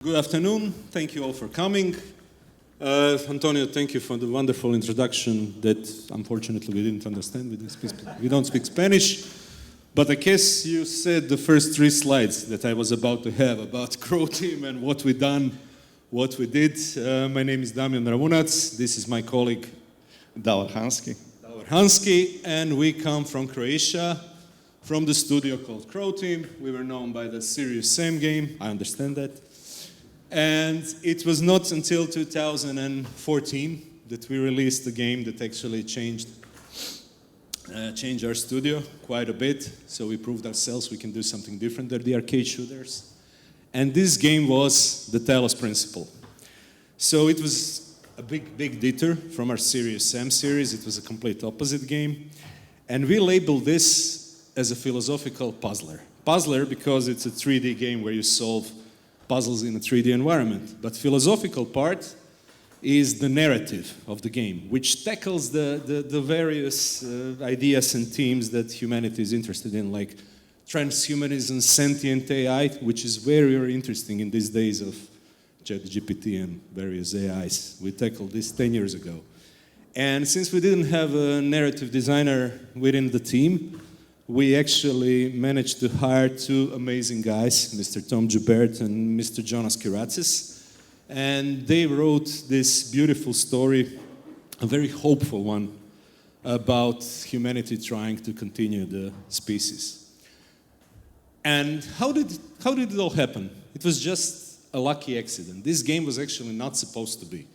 Good afternoon. Thank you all for coming. Antonio, thank you for the wonderful introduction that unfortunately we didn't understand. We don't speak Spanish. But I guess you said the first 3 slides that I was about to have about Croteam and what we done, what we did. My name is Damjan Mravunac. This is my colleague Davor Hunski. Davor Hunski, and we come from Croatia, from the studio called Croteam. We were known by the Serious Sam game. I understand that. And it was not until 2014 that we released the game that actually changed our studio quite a bit. So we proved ourselves we can do something different than the arcade shooters. And this game was the Talos Principle. So it was a big detour from our Serious Sam series. It was a complete opposite game. And we labeled this as a philosophical puzzler. Puzzler because it's a 3D game where you solve puzzles in a 3D environment. But philosophical part is the narrative of the game, which tackles the various ideas and themes that humanity is interested in, like transhumanism, sentient AI, which is very, very interesting in these days of ChatGPT and various AIs. We tackled this 10 years ago. And since we didn't have a narrative designer within the team, we actually managed to hire 2 amazing guys, Mr. Tom Joubert and Mr. Jonas Kiratsis. And they wrote this beautiful story, a very hopeful one, about humanity trying to continue the species. And how did it all happen? It was just a lucky accident. This game was actually not supposed to be.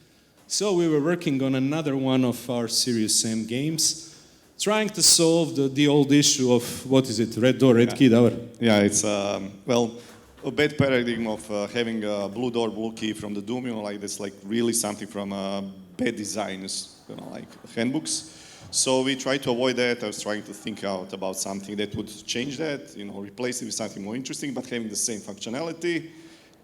So we were working on another one of our Serious Sam games, trying to solve the old issue of, what is it, red door, red key, Davor? Yeah, it's, a bad paradigm of having a blue door, blue key from the Doom, like that's like really something from bad designers, like handbooks. So we tried to avoid that. I was trying to think out about something that would change that, replace it with something more interesting, but having the same functionality.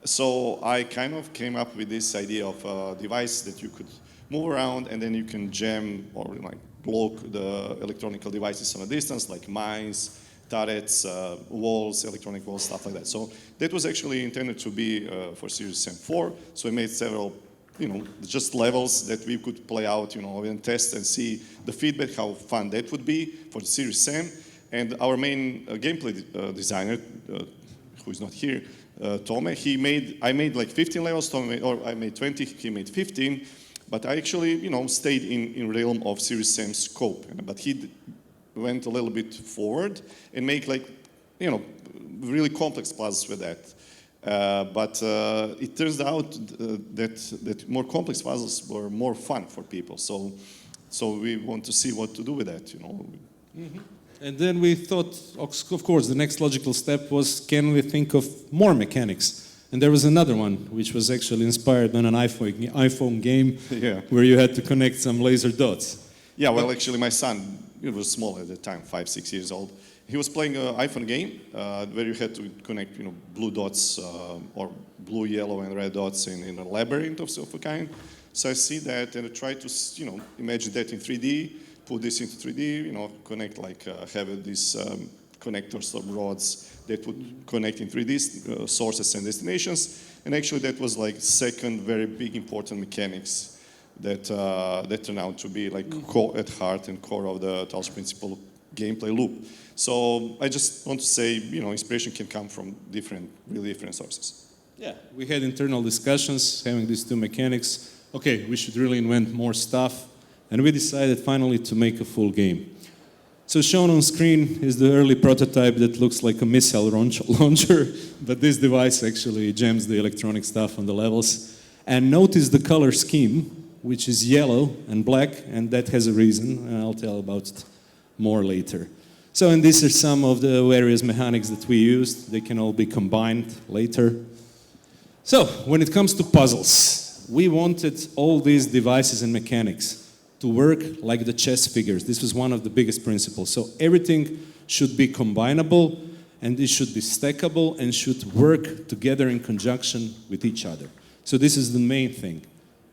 So I kind of came up with this idea of a device that you could move around and then you can jam or like block the electronic devices from a distance, like mines, turrets, walls, electronic walls, stuff like that. So that was actually intended to be for Serious Sam 4. So we made several, just levels that we could play out, and test and see the feedback, how fun that would be for the Serious Sam. And our main gameplay designer, who is not here, Tome, I made like 15 levels, I made 20, he made 15. But I actually, stayed in realm of Serious Sam's scope. But he went a little bit forward and make like, really complex puzzles with that. But it turns out that more complex puzzles were more fun for people. So we want to see what to do with that, Mm-hmm. And then we thought, of course, the next logical step was, can we think of more mechanics? And there was another one, which was actually inspired on an iPhone game, where you had to connect some laser dots. Yeah, well, actually, my son, he was small at the time, 5, 6 years old. He was playing an iPhone game where you had to connect, blue dots or blue, yellow, and red dots in a labyrinth of a kind. So I see that and I try to, imagine that in 3D, put this into 3D, connect have these connectors or rods that would connect in 3D sources and destinations. And actually that was like second very big important mechanics that turned out to be like at heart and core of the Talos Principle gameplay loop. So I just want to say, inspiration can come from really different sources. Yeah, we had internal discussions having these 2 mechanics. Okay, we should really invent more stuff. And we decided finally to make a full game. So shown on screen is the early prototype that looks like a missile launcher, but this device actually jams the electronic stuff on the levels. And notice the color scheme, which is yellow and black, and that has a reason, and I'll tell about it more later. So, and these are some of the various mechanics that we used. They can all be combined later. So, when it comes to puzzles, we wanted all these devices and mechanics to work like the chess figures. This was one of the biggest principles. So everything should be combinable, and it should be stackable, and should work together in conjunction with each other. So this is the main thing.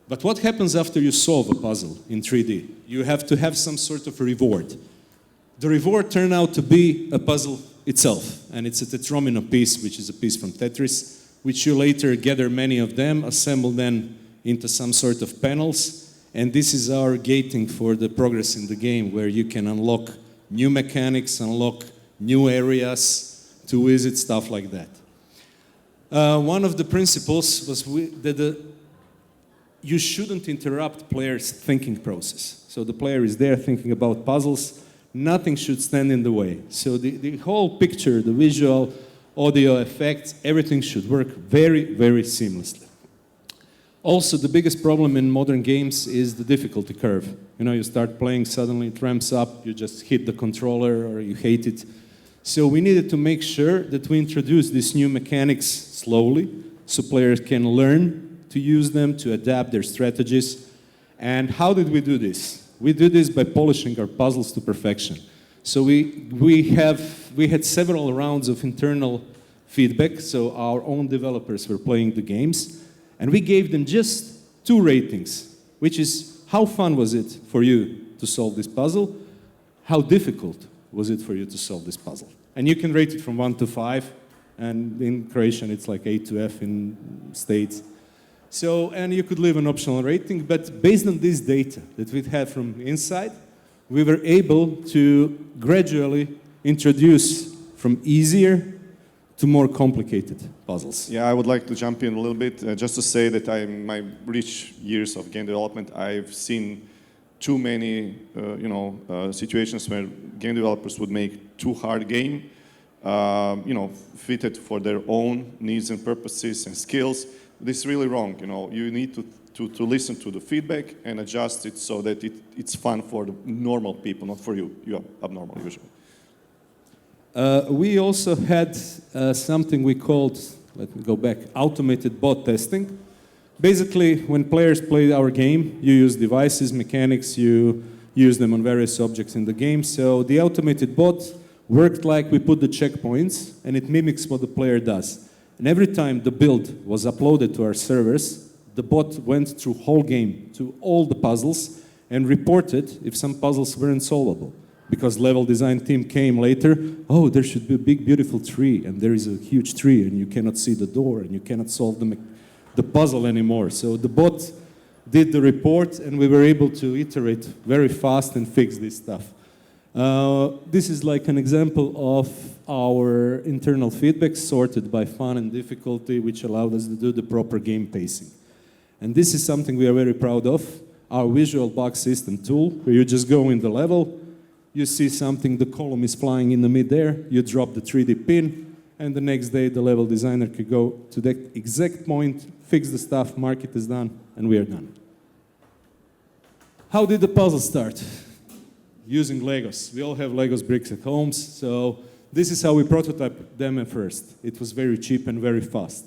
But what happens after you solve a puzzle in 3D? You have to have some sort of reward. The reward turned out to be a puzzle itself, and it's a tetromino piece, which is a piece from Tetris, which you later gather many of them, assemble them into some sort of panels, and this is our gating for the progress in the game, where you can unlock new mechanics, unlock new areas to visit, stuff like that. One of the principles was that you shouldn't interrupt players' thinking process. So the player is there thinking about puzzles, nothing should stand in the way. So the whole picture, the visual, audio effects, everything should work very, very seamlessly. Also, the biggest problem in modern games is the difficulty curve. You know, you start playing, suddenly it ramps up, you just hit the controller or you hate it. So we needed to make sure that we introduce these new mechanics slowly, so players can learn to use them, to adapt their strategies. And how did we do this? We did this by polishing our puzzles to perfection. So we had several rounds of internal feedback, so our own developers were playing the games, and we gave them just 2 ratings, which is how fun was it for you to solve this puzzle, how difficult was it for you to solve this puzzle. And you can rate it from 1 to 5, and in Croatian it's like A to F in States. So, and you could leave an optional rating, but based on this data that we had from inside, we were able to gradually introduce from easier to more complicated puzzles. Yeah, I would like to jump in a little bit, just to say that in my rich years of game development, I've seen too many situations where game developers would make too hard game, fitted for their own needs and purposes and skills. This is really wrong. You need to listen to the feedback and adjust it so that it's fun for the normal people, not for you. You are abnormal usually. We also had something we called, let me go back, automated bot testing. Basically, when players play our game, you use devices, mechanics, you use them on various objects in the game. So the automated bot worked like we put the checkpoints, and it mimics what the player does. And every time the build was uploaded to our servers, the bot went through whole game, to all the puzzles, and reported if some puzzles weren't solvable. Because level design team came later, oh, there should be a big, beautiful tree, and there is a huge tree, and you cannot see the door, and you cannot solve the puzzle anymore. So the bot did the report, and we were able to iterate very fast and fix this stuff. This is like an example of our internal feedback sorted by fun and difficulty, which allowed us to do the proper game pacing. And this is something we are very proud of, our visual bug system tool, where you just go in the level, you see something, the column is flying in the midair, you drop the 3D pin, and the next day the level designer could go to that exact point, fix the stuff, mark it as done, and we are done. How did the puzzle start? Using Legos. We all have Legos bricks at home, so this is how we prototyped them at first. It was very cheap and very fast.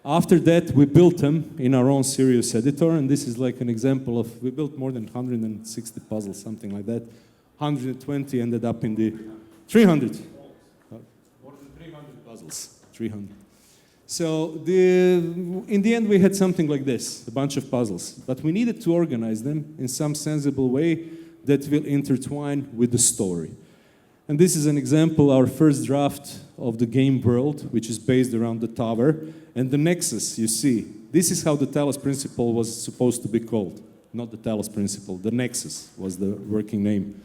After that, we built them in our own serious editor, and this is like an example of, we built more than 160 puzzles, something like that. 120 ended up in the 300. More than 300 puzzles, 300. So in the end, we had something like this, a bunch of puzzles. But we needed to organize them in some sensible way that will intertwine with the story. And this is an example, our first draft of the game world, which is based around the tower. And the nexus, you see, this is how the Talos Principle was supposed to be called. Not the Talos Principle, the nexus was the working name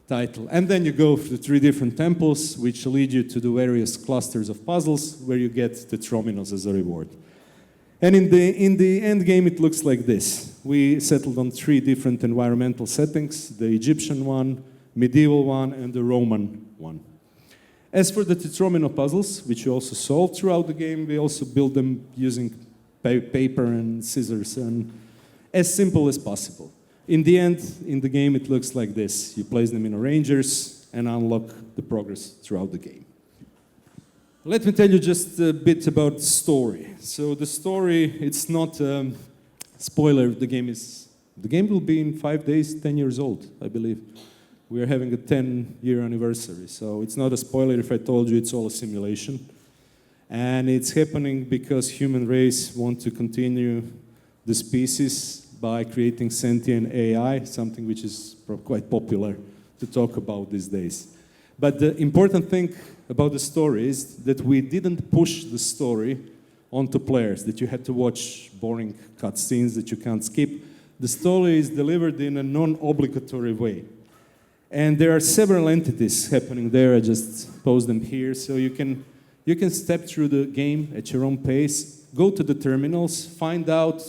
title. And then you go through 3 different temples, which lead you to the various clusters of puzzles, where you get the Tetrominos as a reward. And in the end game, it looks like this. We settled on 3 different environmental settings, the Egyptian one, medieval one, and the Roman one. As for the Tetromino puzzles, which you also solve throughout the game, we also build them using paper and scissors, and as simple as possible. In the end, in the game, it looks like this. You place them in arrangers and unlock the progress throughout the game. Let me tell you just a bit about the story. So the story, it's not a spoiler. The game will be in 5 days, 10 years old, I believe. We are having a 10-year anniversary, so it's not a spoiler if I told you it's all a simulation. And it's happening because human race want to continue the species by creating sentient AI, something which is quite popular to talk about these days. But the important thing about the story is that we didn't push the story onto players, that you had to watch boring cutscenes that you can't skip. The story is delivered in a non-obligatory way. And there are several entities happening there. I just post them here. So you can step through the game at your own pace, go to the terminals, find out,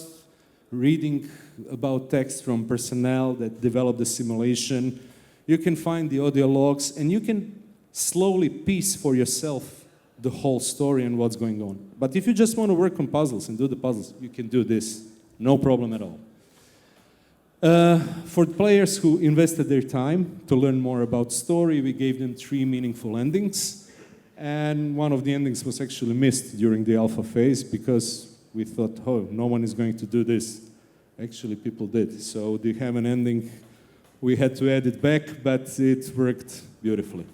reading about text from personnel that developed the simulation. You can find the audio logs, and you can slowly piece for yourself the whole story and what's going on. But if you just want to work on puzzles and do the puzzles, you can do this. No problem at all. For players who invested their time to learn more about story, we gave them 3 meaningful endings. And one of the endings was actually missed during the alpha phase because we thought, oh, no one is going to do this. Actually, people did. So they have an ending. We had to add it back, but it worked beautifully.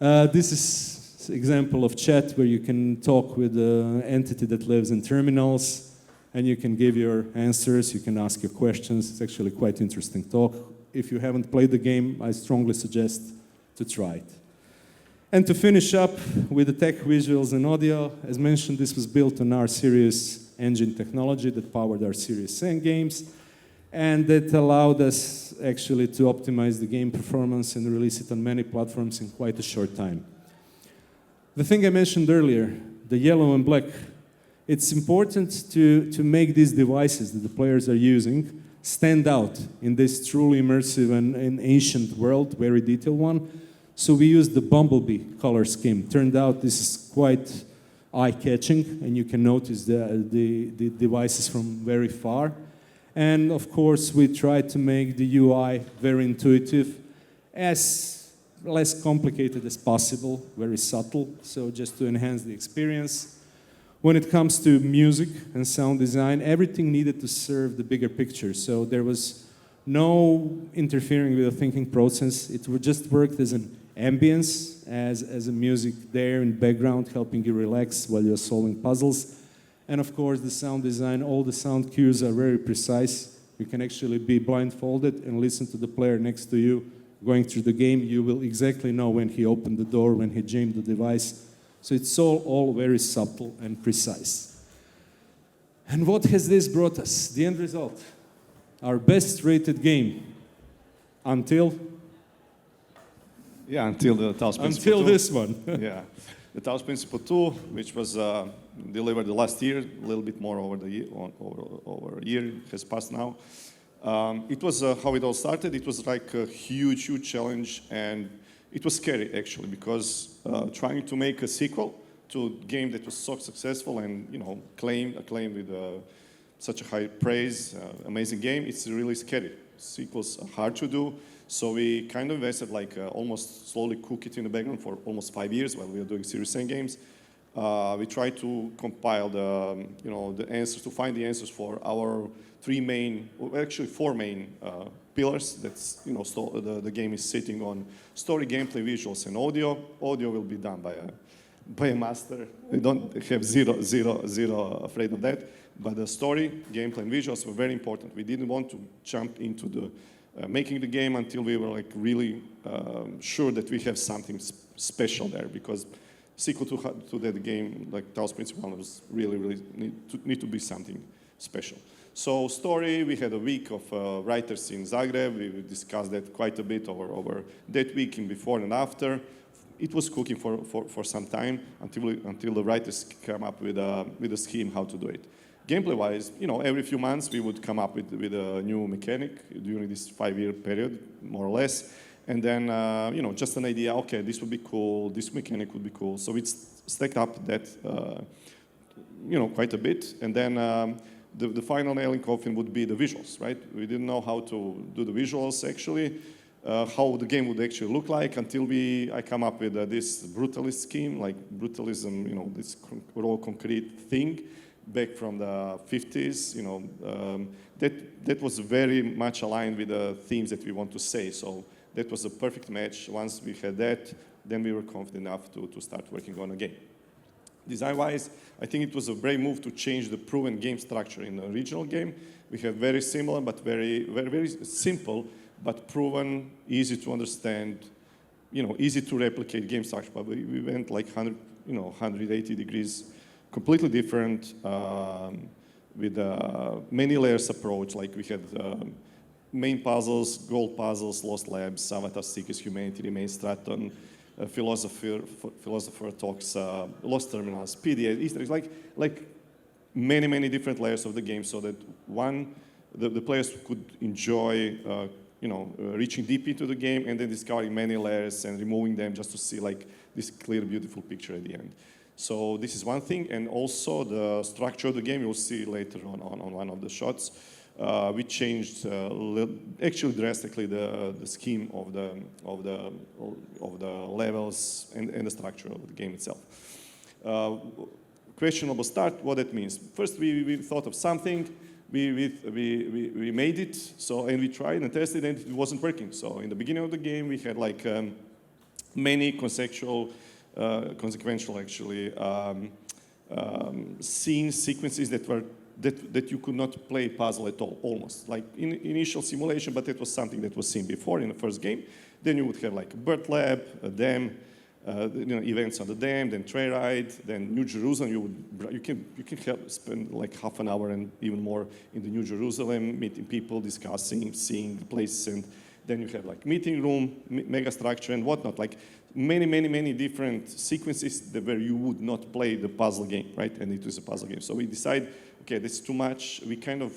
This is an example of chat where you can talk with the entity that lives in terminals, and you can give your answers, you can ask your questions. It's actually quite interesting talk. If you haven't played the game, I strongly suggest to try it. And to finish up with the tech, visuals, and audio, as mentioned, this was built on our Series engine technology that powered our Series N games, and that allowed us actually to optimize the game performance and release it on many platforms in quite a short time. The thing I mentioned earlier, the yellow and black, it's important to make these devices that the players are using stand out in this truly immersive and ancient world, very detailed one. So we used the bumblebee color scheme. Turned out this is quite eye-catching, and you can notice the devices from very far. And of course, we tried to make the UI very intuitive, as less complicated as possible, very subtle, so just to enhance the experience. When it comes to music and sound design, everything needed to serve the bigger picture. So there was no interfering with the thinking process. It just worked as an ambience, as a music there in the background, helping you relax while you're solving puzzles. And of course, the sound design, all the sound cues are very precise. You can actually be blindfolded and listen to the player next to you going through the game. You will exactly know when he opened the door, when he jammed the device. So it's all very subtle and precise. And what has this brought us? The end result. Our best rated game until the Talos Principle until 2. this one. Yeah, the Talos Principle 2, which was delivered last year, a little bit more over a year has passed now. It was how it all started. It was like a huge challenge, and it was scary actually, because trying to make a sequel to a game that was so successful and acclaimed with such a high praise, amazing game, it's really scary. Sequels are hard to do, so we kind of invested almost slowly cook it in the background for almost 5 years while we were doing Series N games. We tried to compile the answers, to find the answers for our 4 main pillars. That's the game is sitting on: story, gameplay, visuals, and audio. Audio will be done by a master. We don't have zero afraid of that. But the story, gameplay, and visuals were very important. We didn't want to jump into the making the game until we were really sure that we have something special there, because sequel to that game, like Talos Principle, was really need to be something special. So story, we had a week of writers in Zagreb. We discussed that quite a bit over that week, in before and after. It was cooking for some time until the writers come up with a scheme how to do it. Gameplay-wise, every few months we would come up with a new mechanic during this 5-year period, more or less. And then, just an idea, okay, this would be cool, this mechanic would be cool. So we stacked up that, quite a bit. And then the final nail in coffin would be the visuals, right? We didn't know how to do the visuals, actually, how the game would actually look like until I come up with this brutalist scheme, like brutalism, this raw concrete thing back from the 50s, that was very much aligned with the themes that we want to say. So that was a perfect match. Once we had that, then we were confident enough to start working on a game. Design-wise, I think it was a brave move to change the proven game structure in the original game. We have very similar, but very simple, but proven, easy to understand, easy to replicate game structure. But we went like 180 degrees completely different, with a many layers approach. Like we had main puzzles, gold puzzles, Lost Labs, Avatar Seekers, Humanity Remains, Straton, Philosopher Talks, Lost Terminals, PDA, Easter eggs, like many different layers of the game, so that the players could enjoy, reaching deep into the game and then discovering many layers and removing them just to see like this clear, beautiful picture at the end. So this is one thing, and also the structure of the game you'll see later on one of the shots. We changed actually drastically the scheme of the levels and the structure of the game itself. Questionable start, what that means. First, we thought of something, we made it, and we tried and tested, and it wasn't working. So in the beginning of the game, we had like many consequential actually scenes, sequences that you could not play puzzle at all, almost. Like in initial simulation, but it was something that was seen before in the first game. Then you would have like a bird lab, a dam, events on the dam, then train ride, then New Jerusalem. You can spend like half an hour and even more in the New Jerusalem, meeting people, discussing, seeing the places, and then you have like meeting room, mega structure, and whatnot. Like many different sequences where you would not play the puzzle game, right? And it was a puzzle game. So we decided, okay, this is too much. We kind of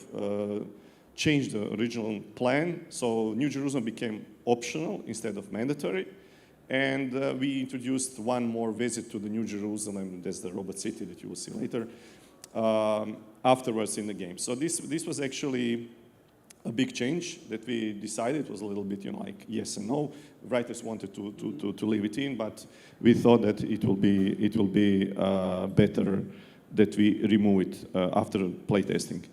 changed the original plan. So New Jerusalem became optional instead of mandatory. And we introduced one more visit to the New Jerusalem. That's the robot city that you will see later, afterwards in the game. So this was actually a big change that we decided. It was a little bit, like yes and no. Writers wanted to leave it in, but we thought that it will be better that we remove it after playtesting.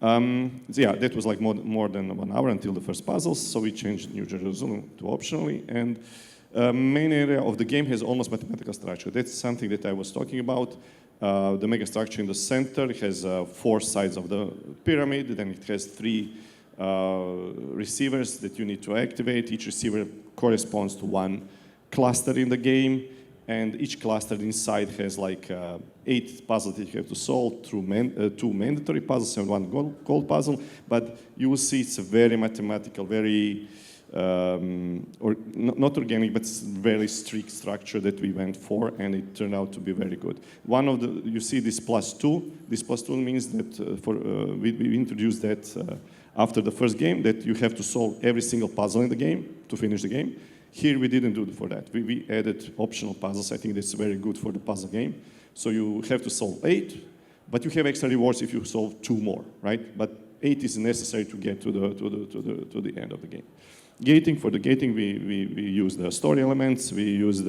So yeah, that was like more than 1 hour until the first puzzles. So we changed New Jerusalem to optionally, and main area of the game has almost mathematical structure. That's something that I was talking about. The mega structure in the center has 4 sides of the pyramid. Then it has 3 receivers that you need to activate. Each receiver corresponds to one cluster in the game, and each cluster inside has like 8 puzzles that you have to solve through 2 mandatory puzzles and 1 gold puzzle. But you will see it's a very mathematical, very not organic, but very strict structure that we went for, and it turned out to be very good. You see this +2. This +2 means that we introduced that after the first game, that you have to solve every single puzzle in the game to finish the game. Here we didn't do it for that. We added optional puzzles. I think that's very good for the puzzle game. So you have to solve 8, but you have extra rewards if you solve 2 more, right? But 8 is necessary to get to the end of the game. Gating, for the gating, we use the story elements. We use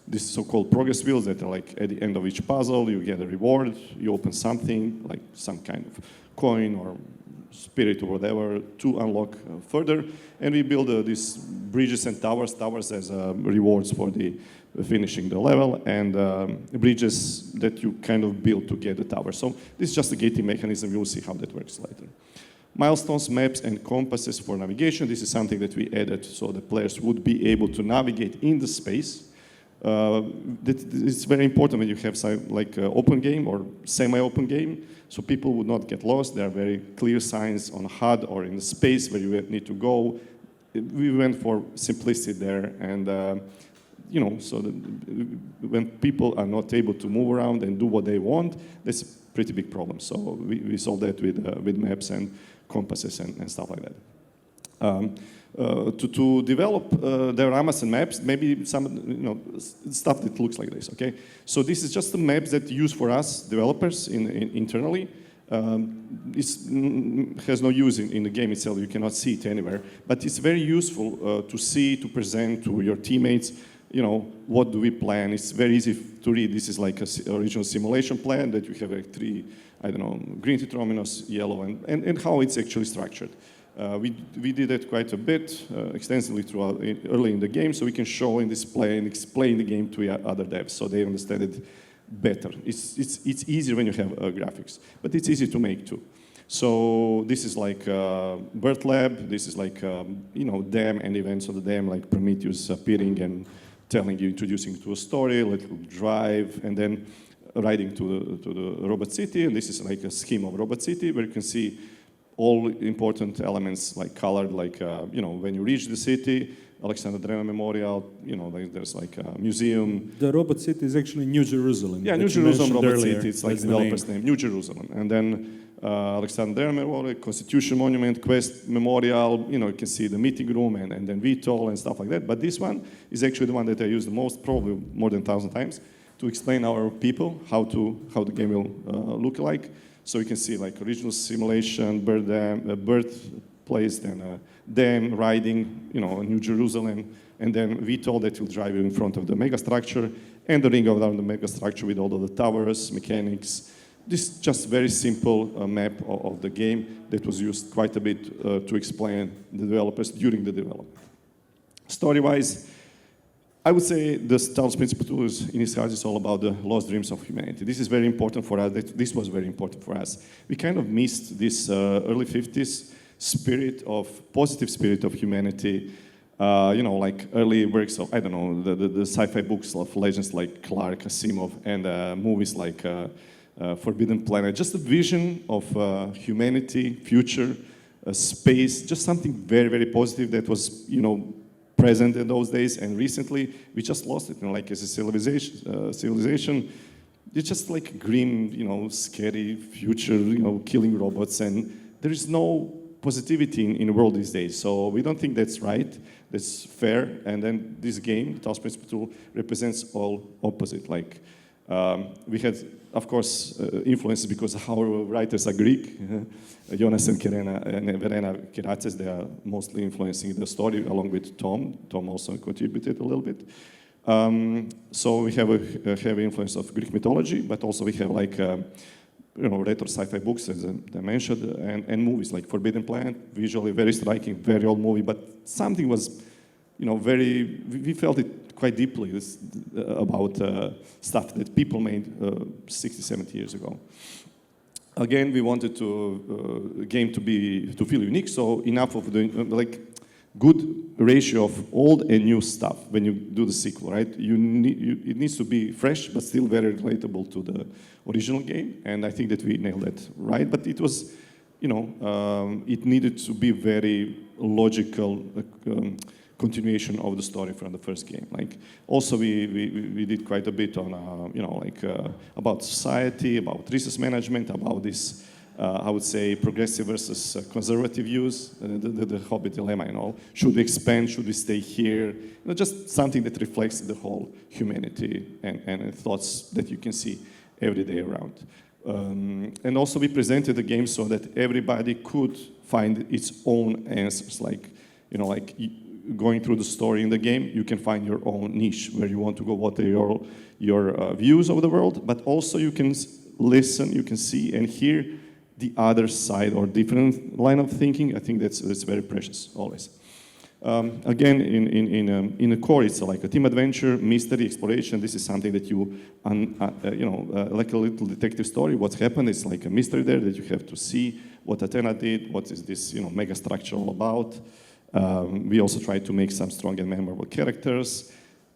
these so-called progress wheels that are like at the end of each puzzle. You get a reward. You open something, like some kind of coin or spirit or whatever, to unlock further. And we build these bridges and towers as rewards for finishing the level, and bridges that you kind of build to get the tower. So this is just a gating mechanism. You'll see how that works later. Milestones, maps, and compasses for navigation. This is something that we added so the players would be able to navigate in the space. It's very important when you have like open game or semi-open game, so people would not get lost. There are very clear signs on HUD or in the space where you need to go. We went for simplicity there, and so when people are not able to move around and do what they want, that's a pretty big problem. So we solved that with maps and compasses and stuff like that. To develop dioramas and maps, maybe some stuff that looks like this. Okay, so this is just the maps that use for us developers internally. It has no use in the game itself. You cannot see it anywhere, but it's very useful to see, to present to your teammates. What do we plan? It's very easy to read. This is like an original simulation plan that you have like 3, green tetrominos, yellow, and how it's actually structured. We did that quite a bit, extensively throughout early in the game, so we can show and display and explain the game to other devs so they understand it better. It's easier when you have graphics, but it's easy to make too. So this is like Bird Lab. This is like dam and events of the dam, like Prometheus appearing and telling you, introducing to a story, let you drive, and then riding to the robot city, and this is like a scheme of robot city where you can see all important elements like colored, like when you reach the city, Alexander Drema Memorial, there's like a museum. The robot city is actually New Jerusalem. Yeah, New Jerusalem robot city. It's like the developer's name, New Jerusalem. And then Alexander Drema Memorial, Constitution Monument, Quest Memorial. You can see the meeting room and then VTOL and stuff like that. But this one is actually the one that I use the most, probably more than 1,000 times, to explain our people how the game will look like. So you can see like original simulation, birthplace, then dam, riding, New Jerusalem, and then VTOL that will drive you in front of the megastructure, and the ring around the megastructure with all of the towers, mechanics. This is just very simple map of the game that was used quite a bit to explain the developers during the development. Story-wise, I would say the Talos Principle in its heart is all about the lost dreams of humanity. This is very important for us. This was very important for us. We kind of missed this early 50s positive spirit of humanity. Like early works of, the sci-fi books of legends like Clark, Asimov, and movies like Forbidden Planet. Just a vision of humanity, future, space, just something very, very positive that was, present in those days, and recently we just lost it. Like as a civilization, it's just like a grim, scary future, killing robots, and there is no positivity in the world these days. So we don't think that's right, that's fair. And then this game, Talos Principle, represents all opposite. Like we had, of course, influences because our writers are Greek. Jonas and Verena Keratzes, they are mostly influencing the story along with Tom. Tom also contributed a little bit. So we have a heavy influence of Greek mythology, but also we have like, retro sci-fi books, as I mentioned, and movies like Forbidden Planet, visually very striking, very old movie, but something was, we felt it quite deeply about stuff that people made 60, 70 years ago. Again, we wanted the game to feel unique, so enough of the good ratio of old and new stuff when you do the sequel, right? It needs to be fresh, but still very relatable to the original game, and I think that we nailed that right. But it was, it needed to be very logical continuation of the story from the first game. Like, also we did quite a bit on, about society, about resource management, about this, I would say, progressive versus conservative views, the Hobbit dilemma, should we expand, should we stay here? Just something that reflects the whole humanity and thoughts that you can see every day around. And also we presented the game so that everybody could find its own answers, like going through the story in the game, you can find your own niche where you want to go, what are your views of the world, but also you can listen, you can see and hear the other side or different line of thinking. I think that's very precious, always. Again, in the core, it's like a team adventure, mystery, exploration. This is something that like a little detective story. What's happened is like a mystery there that you have to see what Athena did, what is this mega structure all about. We also try to make some strong and memorable characters.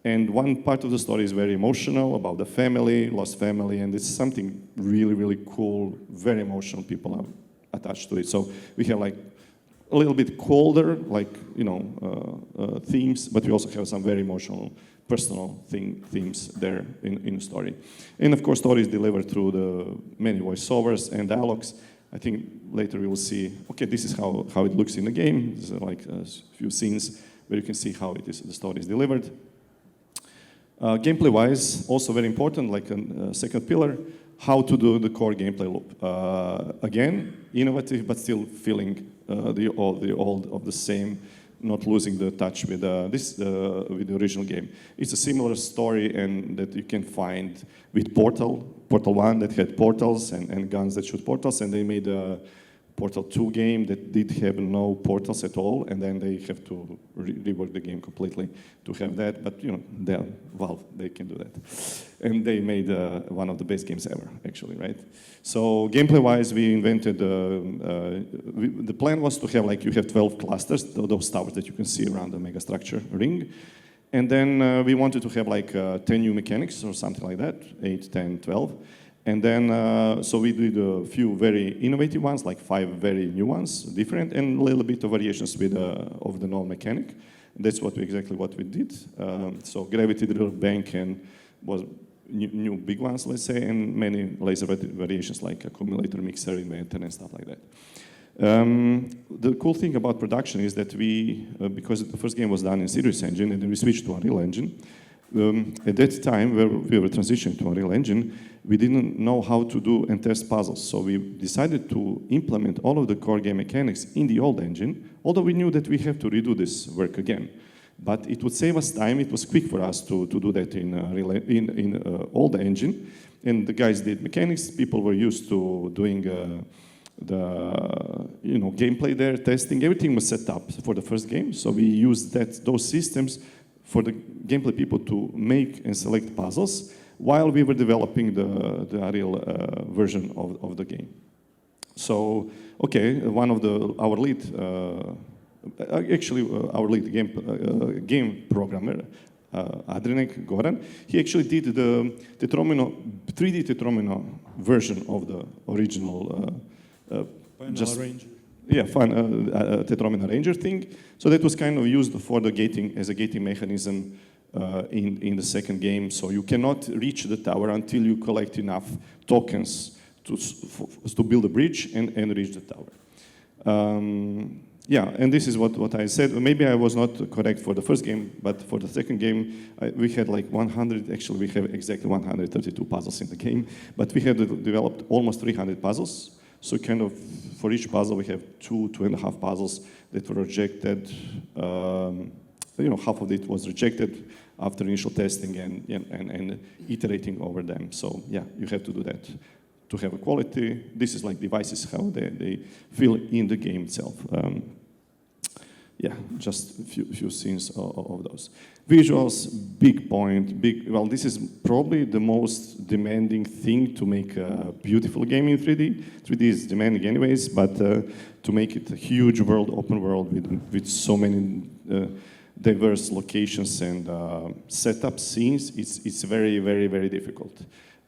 And one part of the story is very emotional, about the family, lost family, and it's something really, really cool, very emotional. People are attached to it. So we have like a little bit colder, themes, but we also have some very emotional, personal themes there in the story. And of course, story is delivered through the many voiceovers and dialogues. I think later we will see, okay, this is how it looks in the game. There's like a few scenes where you can see how the story is delivered. Gameplay-wise, also very important, like a second pillar, how to do the core gameplay loop. Again, innovative, but still feeling the old of the same, not losing the touch with the original game. It's a similar story and that you can find with Portal 1 that had portals and guns that shoot portals, and they made a Portal 2 game that did have no portals at all, and then they have to rework the game completely to have that, but they're Valve, they can do that. And they made one of the best games ever, actually, right? So gameplay-wise, we invented, the plan was to have, you have 12 clusters, those towers that you can see around the megastructure ring, And then we wanted to have like 10 new mechanics or something like that, 8, 10, 12. And then, so we did a few very innovative ones, like 5 very new ones, different, and a little bit of variations with of the known mechanic. And that's exactly what we did. So gravity drill bank and was new big ones, let's say, and many laser variations like accumulator, mixer, inventor, and stuff like that. The cool thing about production is that we, because the first game was done in Sirius Engine, and then we switched to Unreal Engine. At that time, where we were transitioning to Unreal Engine, we didn't know how to do and test puzzles. So we decided to implement all of the core game mechanics in the old engine, although we knew that we have to redo this work again. But it would save us time. It was quick for us to do that in old engine. And the guys did mechanics. People were used to doing the gameplay there, testing. Everything was set up for the first game. So we used those systems for the gameplay people to make and select puzzles while we were developing the Unreal version of the game. So, okay, one of our lead, our lead game programmer, Adrinek Goran, he actually did the 3D Tetromino version of the original Ranger. Yeah, Tetromino Ranger thing. So that was kind of used for the gating, as a gating mechanism in the second game. So you cannot reach the tower until you collect enough tokens to build a bridge and reach the tower. Yeah, and this is what I said. Maybe I was not correct for the first game, but for the second game, we had like 100, actually we have exactly 132 puzzles in the game, but we had developed almost 300 puzzles. So kind of, for each puzzle, we have 2.5 puzzles that were rejected. Half of it was rejected after initial testing and iterating over them. So yeah, you have to do that to have a quality. This is like devices, how they feel in the game itself. Yeah, just a few scenes of those. Visuals, big point, well, this is probably the most demanding thing to make a beautiful game in 3D. 3D is demanding anyways, but to make it a huge world, open world with so many diverse locations and setup scenes, it's very, very, very difficult.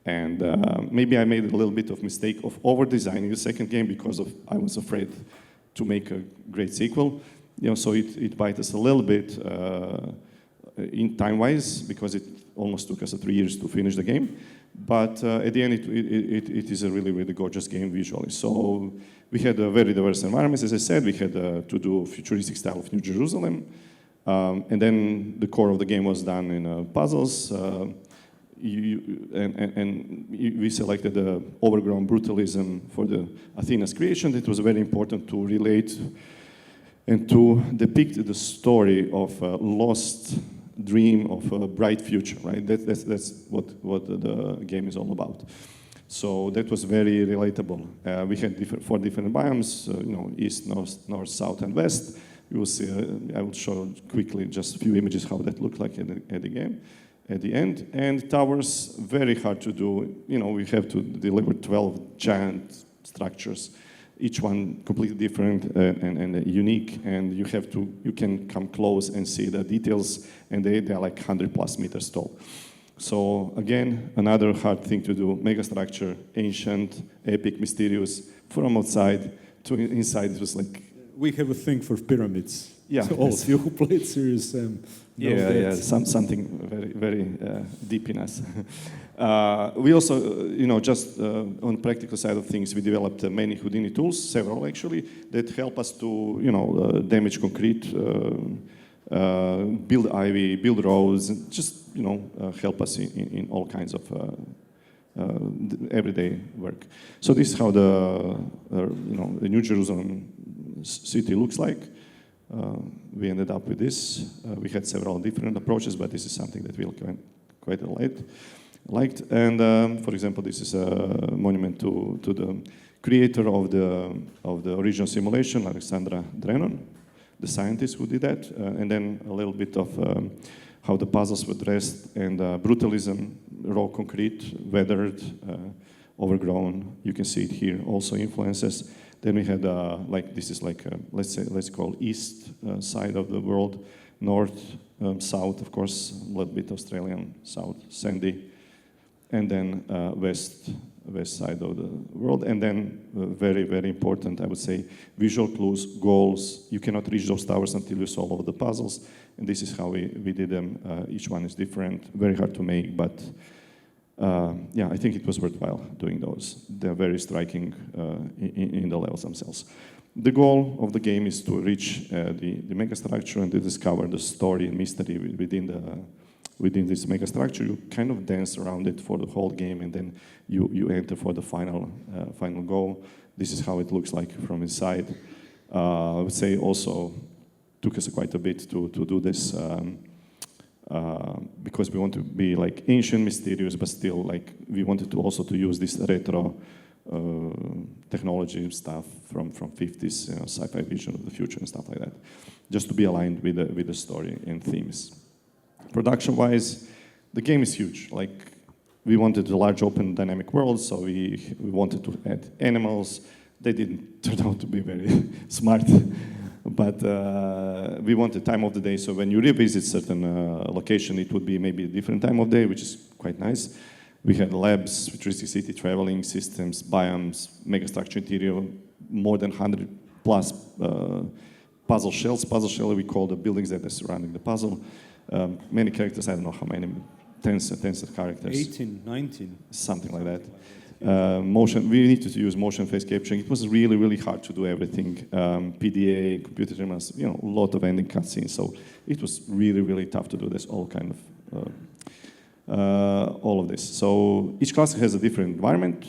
And maybe I made a little bit of mistake of over-designing the second game because I was afraid to make a great sequel. So it bite us a little bit in time-wise, because it almost took us 3 years to finish the game. But at the end, it is a really, really gorgeous game visually. So we had a very diverse environments. As I said, we had to do futuristic style of New Jerusalem. And then the core of the game was done in puzzles. We selected the overgrown brutalism for the Athena's creation. It was very important to relate and to depict the story of a lost dream of a bright future, right? That's what the game is all about. So that was very relatable. We had 4 different biomes, east, north, south, and west. You will see, I will show quickly just a few images how that looked like at the game. At the end, and towers, very hard to do. We have to deliver 12 giant structures, each one completely different and unique, and you can come close and see the details, and they're like 100+ meters tall. So again, another hard thing to do, megastructure, ancient, epic, mysterious, from outside to inside. It was like... We have a thing for pyramids. Yeah. So all of you who played Serious something very, very deep in us. We also, just on practical side of things, we developed many Houdini tools, several actually, that help us to, damage concrete, build ivy, build roads, and just, help us in all kinds of everyday work. So this is how the New Jerusalem city looks like. We ended up with this. We had several different approaches, but this is something that we quite liked. And for example, this is a monument to the creator of the original simulation, Alexandra Drenon, the scientist who did that. And then a little bit of how the puzzles were dressed, and brutalism, raw concrete, weathered, overgrown. You can see it here. Also influences. Then we had this is like let's call east side of the world, north, south, of course, a little bit Australian, south, sandy, and then west side of the world. And then very, very important, I would say, visual clues, goals. You cannot reach those towers until you solve all the puzzles. And this is how we did them. Each one is different, very hard to make, but yeah, I think it was worthwhile doing those. They're very striking in the levels themselves. The goal of the game is to reach the megastructure and to discover the story and mystery within this megastructure. You kind of dance around it for the whole game, and then you enter for the final goal. This is how it looks like from inside. I would say also took us quite a bit to do this because we want to be like ancient, mysterious, but still like we wanted to also to use this retro technology stuff from 50s, sci-fi vision of the future and stuff like that, just to be aligned with the story and themes. Production-wise, the game is huge. Like, we wanted a large open dynamic world, so we wanted to add animals. They didn't turn out to be very smart, but we wanted time of the day, so when you revisit certain location, it would be maybe a different time of day, which is quite nice. We had labs, futuristic city, traveling systems, biomes, megastructure interior, more than 100 plus puzzle shells. Puzzle shell we call the buildings that are surrounding the puzzle. Many characters, I don't know how many, tens of characters. 18, 19. Something like that. Motion, we needed to use motion face capturing. It was really, really hard to do everything. PDA, computer terminals, a lot of ending cutscenes. So it was really, really tough to do this, all of this. So each cluster has a different environment.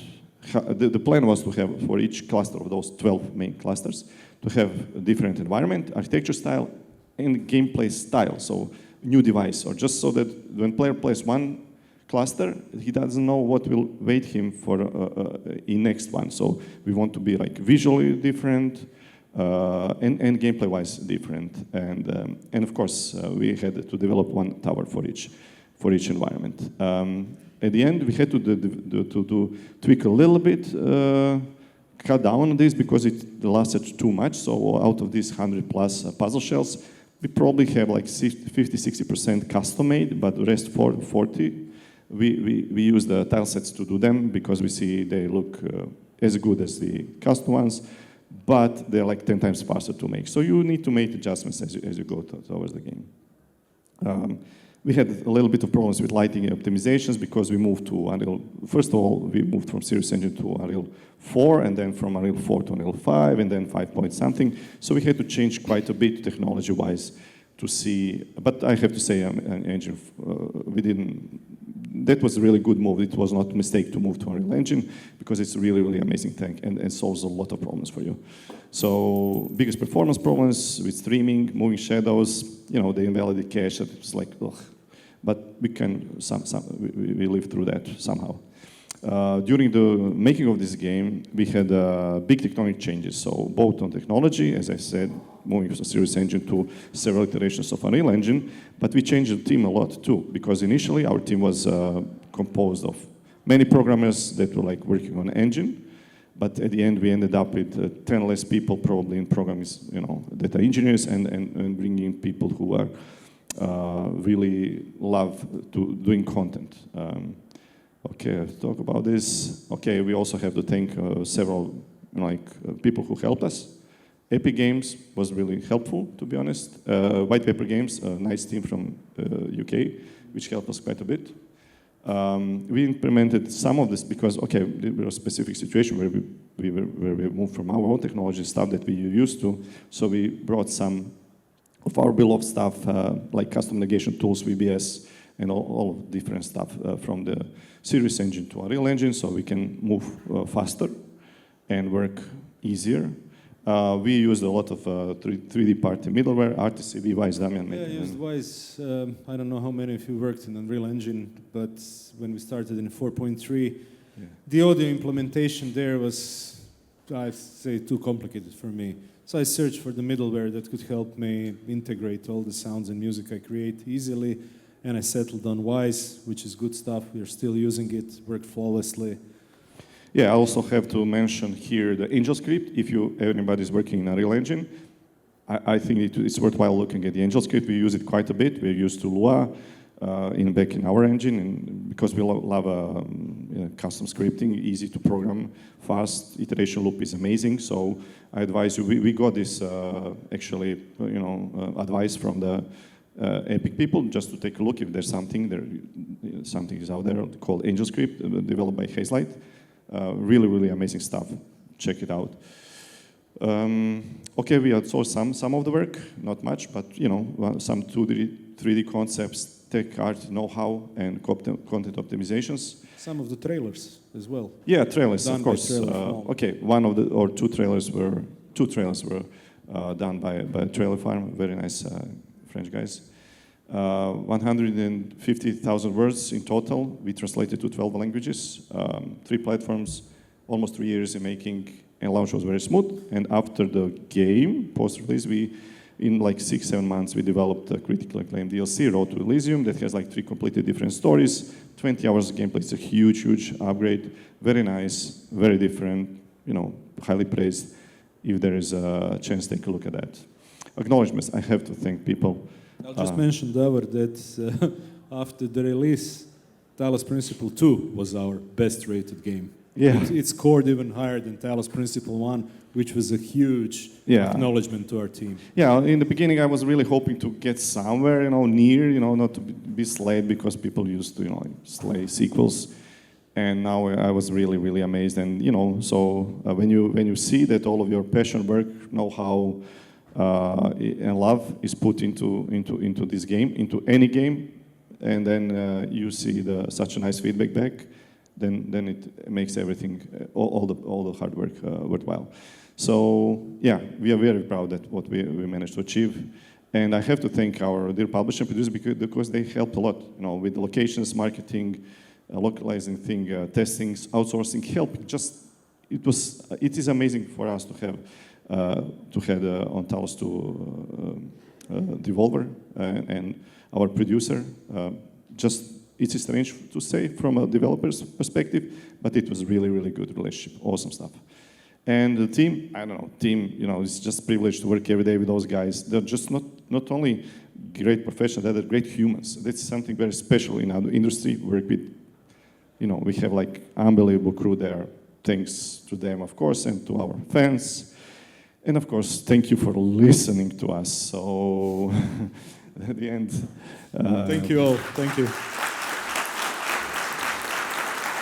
The plan was to have, for each cluster of those 12 main clusters, to have a different environment, architecture style, and gameplay style. So new device, or just so that when player plays one cluster, he doesn't know what will wait him for in next one. So we want to be like visually different and gameplay-wise different. And of course, we had to develop one tower for each environment. At the end, we had to tweak a little bit, cut down on this because it lasted too much. So out of these 100 plus puzzle shells, we probably have like 50-60% custom made, but the rest 40, we use the tile sets to do them because we see they look as good as the custom ones, but they're like 10 times faster to make. So you need to make adjustments as you go towards the game. We had a little bit of problems with lighting optimizations because we moved to Unreal. First of all, we moved from Serious Engine to Unreal 4, and then from Unreal 4 to Unreal 5, and then 5 point something. So we had to change quite a bit technology-wise to see. But I have to say, Engine, that was a really good move. It was not a mistake to move to Unreal Engine because it's a really, really amazing thing and solves a lot of problems for you. So biggest performance problems with streaming, moving shadows, the invalid cache. It was like, ugh. But we can, we lived through that somehow. During the making of this game, we had big tectonic changes. So both on technology, as I said, moving from Serious Engine to several iterations of Unreal Engine, but we changed the team a lot too, because initially our team was composed of many programmers that were like working on engine, but at the end we ended up with 10 less people probably in programs, data engineers and bringing in people who are really love doing content. Okay, I'll talk about this. Okay, we also have to thank several people who helped us. Epic Games was really helpful, to be honest. White Paper Games, a nice team from UK, which helped us quite a bit. We implemented some of this because, okay, there was a specific situation where we moved from our own technology stuff that we used to, so we brought some of our beloved stuff, like custom negation tools, VBS, and all different stuff from the Serious Engine to Unreal Engine, so we can move faster and work easier. We used a lot of 3D party middleware, RTCV, Wise, Damjan. Yeah, I used Wise. I don't know how many of you worked in Unreal Engine, but when we started in 4.3, the audio implementation there was, I'd say, too complicated for me. So I searched for the middleware that could help me integrate all the sounds and music I create easily, and I settled on Wise, which is good stuff. We're still using it, worked flawlessly. Yeah, I also have to mention here the Angel script. If anybody's working in Unreal Engine, I think it's worthwhile looking at the Angel script. We use it quite a bit. We're used to Lua back in our engine, and because we love custom scripting, easy to program, fast, iteration loop is amazing. So I advise you. We got this advice from the Epic people just to take a look if there's something there. Something is out there called Angel script, developed by Hazelight. Really, really amazing stuff. Check it out. Okay, we outsourced some of the work, not much, but some 3D concepts, tech art, know-how, and content optimizations. Some of the trailers as well. Yeah, trailers, Done of course. Okay, two trailers were done by Trailer Farm, very nice French guys. 150,000 words in total. We translated to 12 languages, 3 platforms, almost 3 years in making, and launch was very smooth. And after the game, post-release, in like 6-7 months, we developed a critically acclaimed DLC, Road to Elysium, that has like 3 completely different stories, 20 hours of gameplay. It's a huge, huge upgrade. Very nice, very different, highly praised. If there is a chance, take a look at that. Acknowledgements, I have to thank people. I'll just mention, Davor, that after the release, Talos Principle 2 was our best rated game. Yeah. It scored even higher than Talos Principle 1, which was a huge acknowledgement to our team. Yeah, in the beginning I was really hoping to get somewhere, near, not to be slayed because people used to, slay sequels. And now I was really, really amazed. And, when you see that all of your passion work, know-how, and love is put into this game, into any game, and then you see such a nice feedback back, then it makes everything, all the hard work worthwhile. So yeah, we are very proud that what we managed to achieve. And I have to thank our dear publisher and producer because they helped a lot, with the locations, marketing, localizing thing, testings, outsourcing, help. It is amazing for us to have on Talos Devolver and our producer. It is strange to say from a developer's perspective, but it was really, really good relationship, awesome stuff. And the team, it's just privileged to work every day with those guys. They're just not only great professionals, they're great humans. That's something very special in our industry. We work with, we have like unbelievable crew there. Thanks to them, of course, and to our fans. And of course, thank you for listening to us. So, at the end. Thank you all. Thank you.